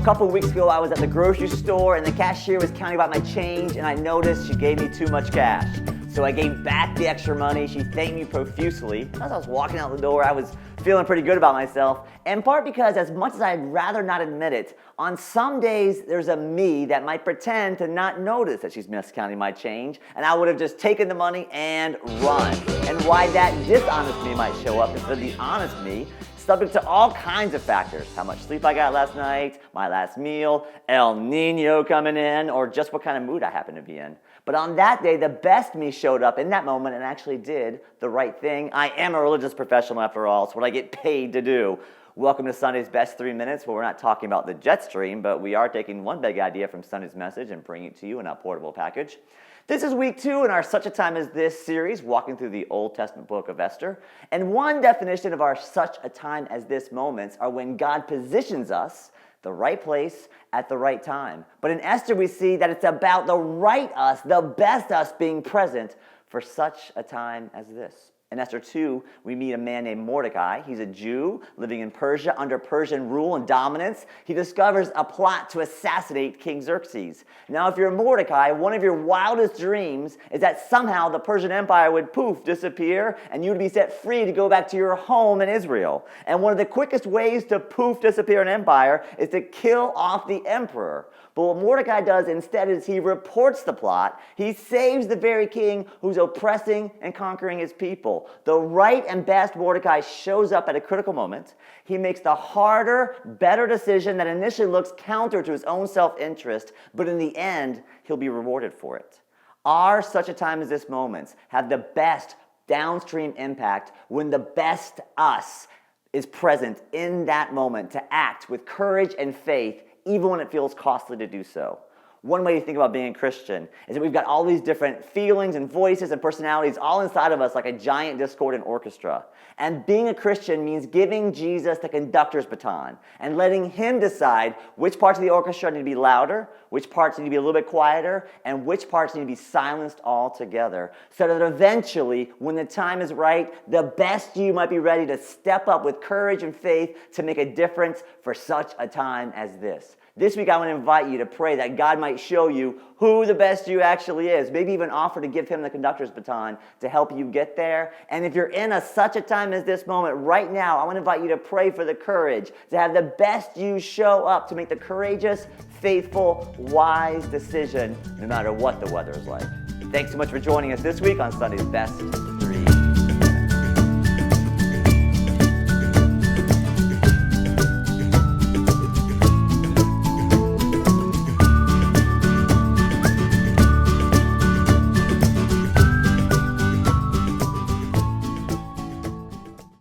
a couple of weeks ago, I was at the grocery store and the cashier was counting out my change, and I noticed she gave me too much cash. So I gave back the extra money. She thanked me profusely. As I was walking out the door, I was feeling pretty good about myself, in part because, as much as I'd rather not admit it, on some days there's a me that might pretend to not notice that she's miscounting my change, and I would have just taken the money and run. And why that dishonest me might show up instead of the honest me, subject to all kinds of factors. How much sleep I got last night, my last meal, El Nino coming in, or just what kind of mood I happen to be in. But on that day, the best me showed up in that moment and actually did the right thing. I am a religious professional after all. It's what I get paid to do. Welcome to Sunday's Best 3 Minutes, where we're not talking about the jet stream, but we are taking one big idea from Sunday's message and bringing it to you in a portable package. This is week 2 in our Such a Time as This series, walking through the Old Testament book of Esther. And one definition of our Such a Time as This moments are when God positions us the right place at the right time. But in Esther, we see that it's about the right us, the best us being present for such a time as this. In Esther 2, we meet a man named Mordecai. He's a Jew living in Persia under Persian rule and dominance. He discovers a plot to assassinate King Xerxes. Now, if you're Mordecai, one of your wildest dreams is that somehow the Persian Empire would disappear and you would be set free to go back to your home in Israel. And one of the quickest ways to disappear an empire is to kill off the emperor. But what Mordecai does instead is he reports the plot. He saves the very king who's oppressing and conquering his people. The right and best Mordecai shows up at a critical moment. He makes the harder, better decision that initially looks counter to his own self-interest, but in the end, he'll be rewarded for it. Our Such a Time as This moments have the best downstream impact when the best us is present in that moment to act with courage and faith, even when it feels costly to do so. One way to think about being a Christian is that we've got all these different feelings and voices and personalities all inside of us like a giant discordant orchestra. And being a Christian means giving Jesus the conductor's baton and letting him decide which parts of the orchestra need to be louder, which parts need to be a little bit quieter, and which parts need to be silenced altogether, so that eventually, when the time is right, the best you might be ready to step up with courage and faith to make a difference for such a time as this. This week, I want to invite you to pray that God might show you who the best you actually is. Maybe even offer to give him the conductor's baton to help you get there. And if you're in such a time as this moment right now, I want to invite you to pray for the courage to have the best you show up to make the courageous, faithful, wise decision no matter what the weather is like. Thanks so much for joining us this week on Sunday's Best